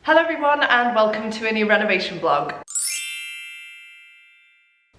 Hello everyone and welcome to a new renovation vlog.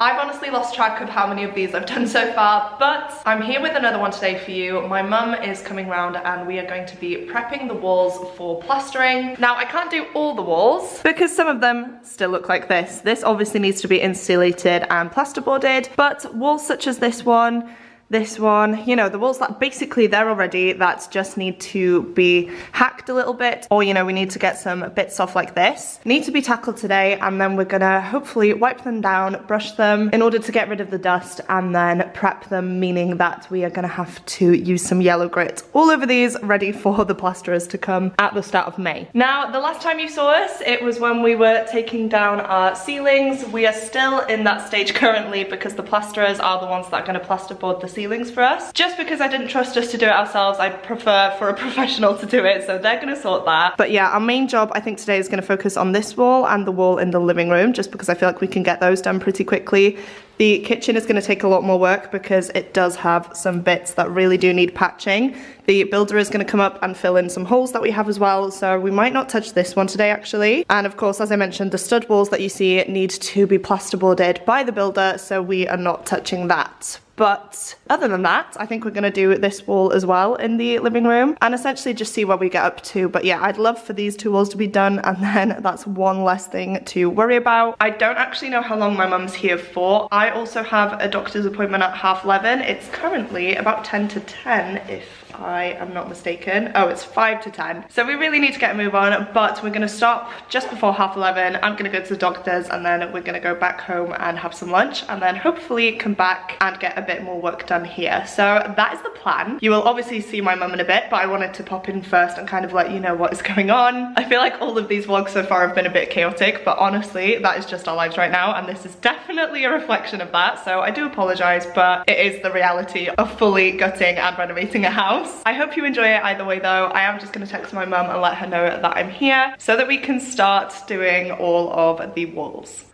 I've honestly lost track of how many of these I've done so far, but I'm here with another one today for you. My mum is coming round and we are going to be prepping the walls for plastering. Now I can't do all the walls because some of them still look like this. This obviously needs to be insulated and plasterboarded, but walls such as this one, you know, the walls that basically they're already, that just need to be hacked a little bit, or you know, we need to get some bits off like this, need to be tackled today, and then we're gonna hopefully wipe them down, brush them in order to get rid of the dust, and then prep them, meaning that we are gonna have to use some yellow grit all over these, ready for the plasterers to come at the start of May. Now, the last time you saw us, it was when we were taking down our ceilings. We are still in that stage currently because the plasterers are the ones that are gonna plasterboard the ceilings for us. Just because I didn't trust us to do it ourselves, I prefer for a professional to do it, so they're gonna sort that. But yeah, our main job I think today is gonna focus on this wall and the wall in the living room, just because I feel like we can get those done pretty quickly. The kitchen is going to take a lot more work because it does have some bits that really do need patching. The builder is going to come up and fill in some holes that we have as well, so we might not touch this one today actually. And of course, as I mentioned, the stud walls that you see need to be plasterboarded by the builder, so we are not touching that. But other than that, I think we're going to do this wall as well in the living room and essentially just see what we get up to. But yeah, I'd love for these two walls to be done, and then that's one less thing to worry about. I don't actually know how long my mum's here for. I also have a doctor's appointment at 11:30. It's currently about 10 to 10 if I am not mistaken. Oh, it's 5 to 10. So we really need to get a move on, but we're gonna stop just before 11:30. I'm gonna go to the doctor's and then we're gonna go back home and have some lunch and then hopefully come back and get a bit more work done here. So that is the plan. You will obviously see my mum in a bit, but I wanted to pop in first and kind of let you know what is going on. I feel like all of these vlogs so far have been a bit chaotic, but honestly, that is just our lives right now, and this is definitely a reflection of that. So I do apologize, but it is the reality of fully gutting and renovating a house. I hope you enjoy it either way though. I am just gonna text my mum and let her know that I'm here so that we can start doing all of the walls.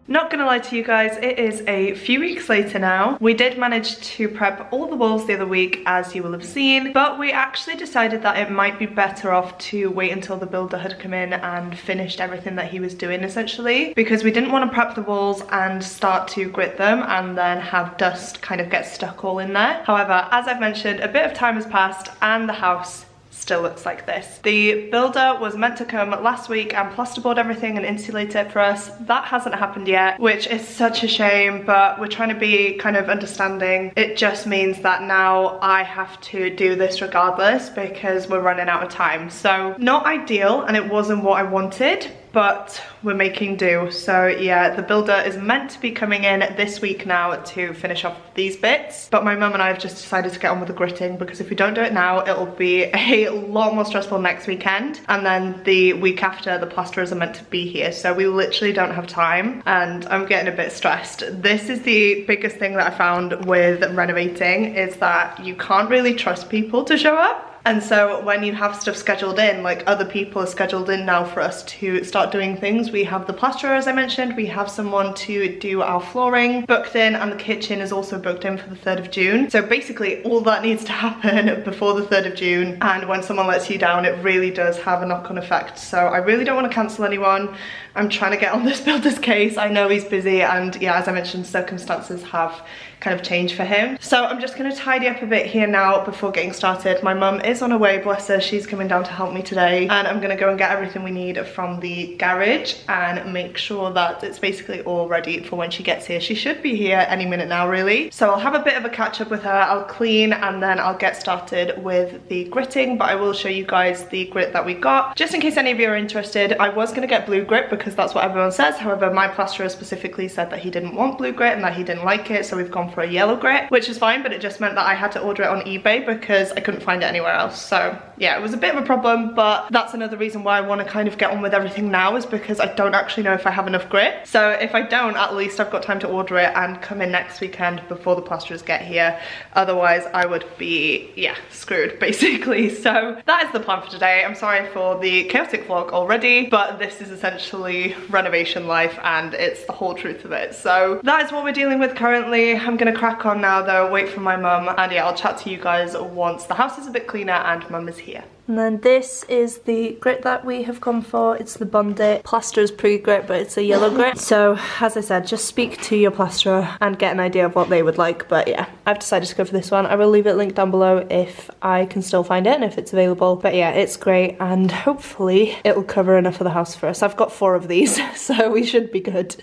Not gonna lie to you guys, it is a few weeks later now. We did manage to prep all the walls the other week, as you will have seen, but we actually decided that it might be better off to wait until the builder had come in and finished everything that he was doing essentially, because we didn't want to prep the walls and start to grit them and then have dust kind of get stuck all in there. However, as I've mentioned, a bit of time has passed and the house still looks like this. The builder was meant to come last week and plasterboard everything and insulate it for us. That hasn't happened yet, which is such a shame, but we're trying to be kind of understanding. It just means that now I have to do this regardless because we're running out of time. So not ideal, and it wasn't what I wanted, but we're making do. So yeah, the builder is meant to be coming in this week now to finish off these bits, but my mum and I have just decided to get on with the gritting, because if we don't do it now, it'll be a lot more stressful next weekend, and then the week after the plasterers are meant to be here, so we literally don't have time, and I'm getting a bit stressed. This is the biggest thing that I found with renovating, is that you can't really trust people to show up. And so when you have stuff scheduled in, like other people are scheduled in now for us to start doing things. We have the plasterer, as I mentioned, we have someone to do our flooring booked in, and the kitchen is also booked in for the 3rd of June. So basically all that needs to happen before the 3rd of June. And when someone lets you down, it really does have a knock-on effect. So I really don't want to cancel anyone. I'm trying to get on this builder's case. I know he's busy, and yeah, as I mentioned, circumstances have kind of changed for him. So I'm just gonna tidy up a bit here now before getting started. My mum is on her way, bless her. She's coming down to help me today, and I'm gonna go and get everything we need from the garage and make sure that it's basically all ready for when she gets here. She should be here any minute now, really. So I'll have a bit of a catch up with her, I'll clean, and then I'll get started with the gritting, but I will show you guys the grit that we got. Just in case any of you are interested, I was gonna get blue grit because that's what everyone says. However, my plasterer specifically said that he didn't want blue grit and that he didn't like it, so we've gone for a yellow grit, which is fine, but it just meant that I had to order it on eBay because I couldn't find it anywhere else. So yeah, it was a bit of a problem, but that's another reason why I want to kind of get on with everything now, is because I don't actually know if I have enough grit. So if I don't, at least I've got time to order it and come in next weekend before the plasterers get here. Otherwise I would be, yeah, screwed basically. So that is the plan for today. I'm sorry for the chaotic vlog already, but this is essentially renovation life and it's the whole truth of it. So that is what we're dealing with currently. I'm gonna crack on now though, wait for my mum, and yeah, I'll chat to you guys once the house is a bit cleaner and mum is here. And then this is the grit that we have gone for. It's the Bondit. Plaster's pre-grit, but it's a yellow grit. So as I said, just speak to your plasterer and get an idea of what they would like. But yeah, I've decided to go for this one. I will leave it linked down below if I can still find it and if it's available. But yeah, it's great, and hopefully it'll cover enough of the house for us. I've got 4 of these, so we should be good.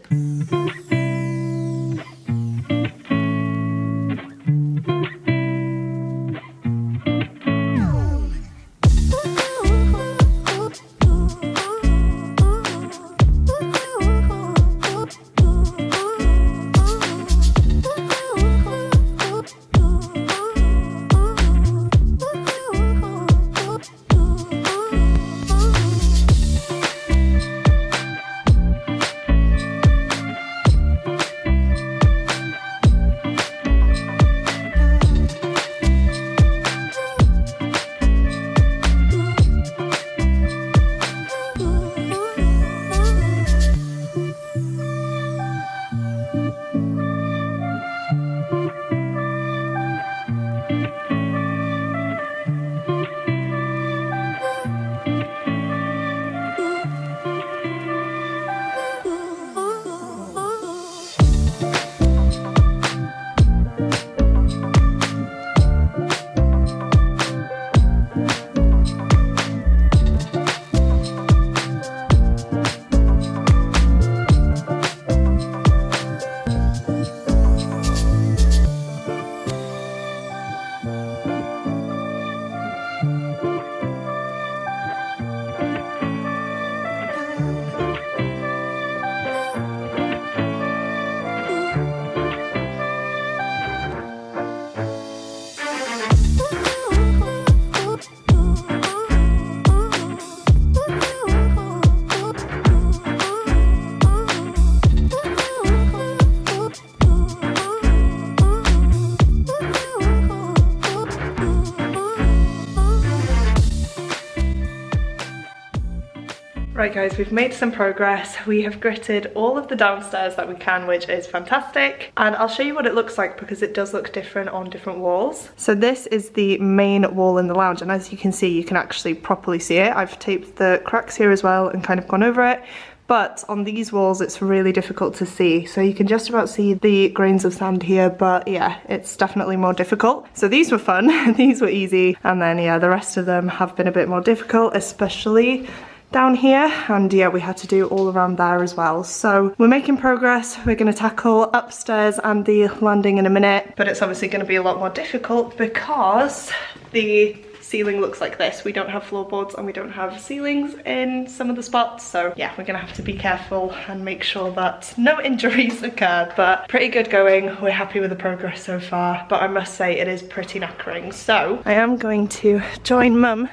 Right guys, we've made some progress. We have gritted all of the downstairs that we can, which is fantastic. And I'll show you what it looks like because it does look different on different walls. So this is the main wall in the lounge, and as you can see, you can actually properly see it. I've taped the cracks here as well and kind of gone over it. But on these walls, it's really difficult to see. So you can just about see the grains of sand here, but yeah, it's definitely more difficult. So these were fun, these were easy. And then yeah, the rest of them have been a bit more difficult, especially down here, and yeah, we had to do all around there as well. So we're making progress. We're going to tackle upstairs and the landing in a minute, but it's obviously going to be a lot more difficult because the ceiling looks like this. We don't have floorboards and we don't have ceilings in some of the spots, so yeah, we're gonna have to be careful and make sure that no injuries occur. But pretty good going. We're happy with the progress so far, but I must say it is pretty knackering. So I am going to join mum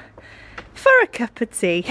for a cup of tea.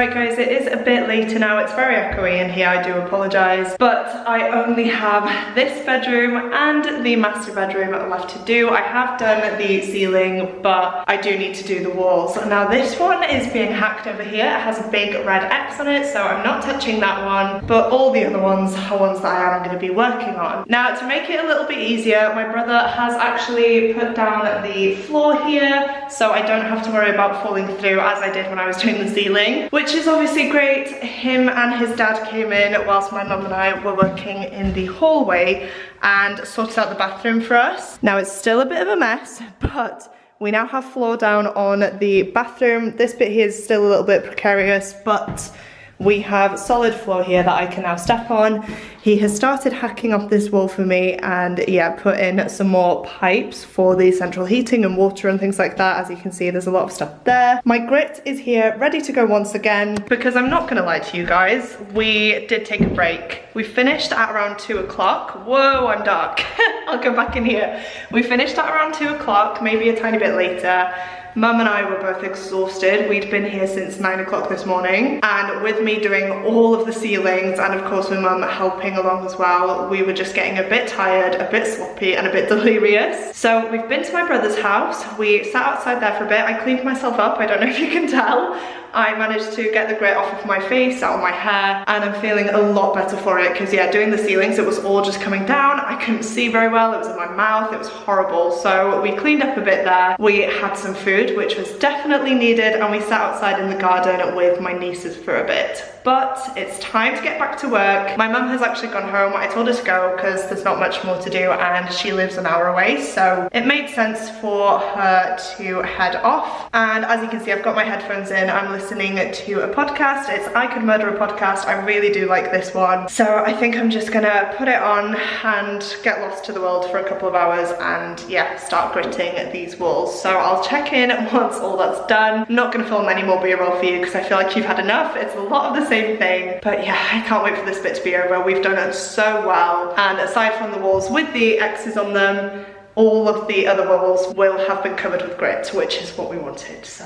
Right guys, it is a bit later now. It's very echoey in here, I do apologise. But I only have this bedroom and the master bedroom left to do. I have done the ceiling, but I do need to do the walls. Now this one is being hacked over here. It has a big red X on it, so I'm not touching that one. But all the other ones are ones that I am going to be working on. Now to make it a little bit easier, my brother has actually put down the floor here, so I don't have to worry about falling through as I did when I was doing the ceiling, which is obviously great. Him and his dad came in whilst my mum and I were working in the hallway and sorted out the bathroom for us. Now it's still a bit of a mess, but we now have floor down on the bathroom. This bit here is still a little bit precarious, but we have solid floor here that I can now step on. He has started hacking off this wall for me and yeah, put in some more pipes for the central heating and water and things like that. As you can see, there's a lot of stuff there. My grit is here, ready to go once again, because I'm not gonna lie to you guys, we did take a break. We finished at around 2 o'clock. Whoa, I'm dark. I'll go back in here. We finished at around 2 o'clock, maybe a tiny bit later. Mum and I were both exhausted. We'd been here since 9 o'clock this morning, and with me doing all of the ceilings and of course with Mum helping along as well, we were just getting a bit tired, a bit sloppy and a bit delirious. So we've been to my brother's house. We sat outside there for a bit. I cleaned myself up, I don't know if you can tell. I managed to get the grit off of my face, out of my hair, and I'm feeling a lot better for it because yeah, doing the ceilings, it was all just coming down. I couldn't see very well, it was in my mouth, it was horrible. So we cleaned up a bit there. We had some food, which was definitely needed, and we sat outside in the garden with my nieces for a bit. But it's time to get back to work. My mum has actually gone home. I told her to go because there's not much more to do and she lives an hour away, so it made sense for her to head off. And as you can see, I've got my headphones in. I'm listening to a podcast. It's I Could Murder a Podcast. I really do like this one. So I think I'm just gonna put it on and get lost to the world for a couple of hours and yeah, start gritting these walls. So I'll check in once all that's done. I'm not gonna film any more B-roll for you because I feel like you've had enough. It's a lot of the same thing, but yeah, I can't wait for this bit to be over. We've done it so well, and aside from the walls with the X's on them, all of the other walls will have been covered with grit, which is what we wanted. So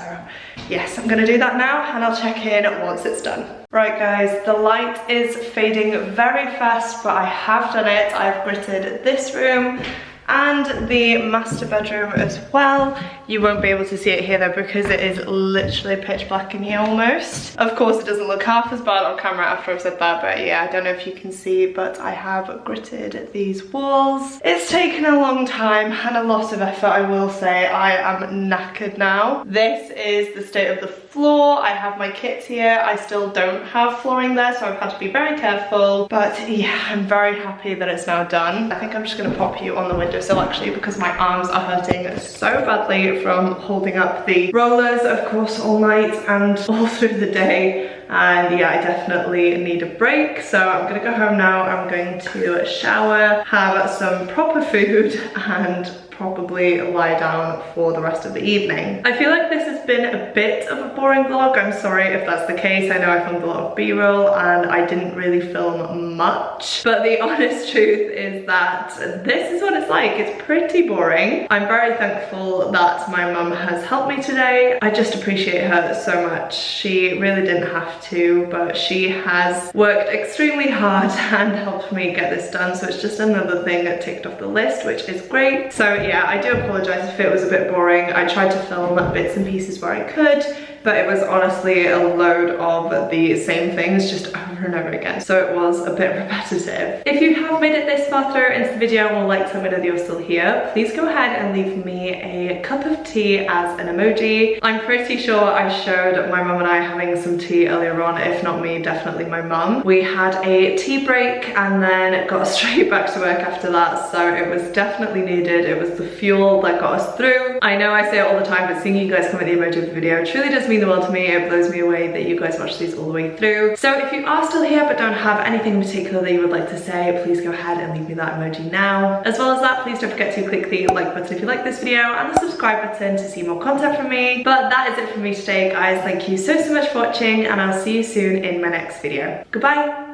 yes, I'm gonna do that now and I'll check in once it's done. Right guys, the light is fading very fast, but I have done it. I've gritted this room and the master bedroom as well. You won't be able to see it here though because it is literally pitch black in here almost. Of course it doesn't look half as bad on camera after I've said that, but yeah, I don't know if you can see, but I have gritted these walls. It's taken a long time and a lot of effort, I will say. I am knackered now. This is the state of the floor. I have my kits here. I still don't have flooring there, so I've had to be very careful, but yeah, I'm very happy that it's now done. I think I'm just gonna pop you on the windowsill actually because my arms are hurting so badly from holding up the rollers, of course, all night and all through the day. And yeah, I definitely need a break. So I'm gonna go home now. I'm going to shower, have some proper food and probably lie down for the rest of the evening. I feel like this has been a bit of a boring vlog. I'm sorry if that's the case. I know I filmed a lot of B-roll and I didn't really film much, but the honest truth is that this is what it's like. It's pretty boring. I'm very thankful that my mum has helped me today. I just appreciate her so much. She really didn't have to, but she has worked extremely hard and helped me get this done. So it's just another thing that ticked off the list, which is great. So yeah, I do apologize if it was a bit boring. I tried to film bits and pieces where I could, but it was honestly a load of the same things just over and over again. So it was a bit repetitive. If you have made it this far through into the video and would like to let me know that you're still here, please go ahead and leave me a cup of tea as an emoji. I'm pretty sure I showed my mum and I having some tea earlier on. If not me, definitely my mum. We had a tea break and then got straight back to work after that. So it was definitely needed. It was the fuel that got us through. I know I say it all the time, but seeing you guys comment the emoji of the video truly does mean the world to me. It blows me away that you guys watch these all the way through. So if you are still here but don't have anything in particular that you would like to say, please go ahead and leave me that emoji now. As well as that, please don't forget to click the like button if you like this video and the subscribe button to see more content from me. But that is it for me today, guys. Thank you so much for watching and I'll see you soon in my next video. Goodbye.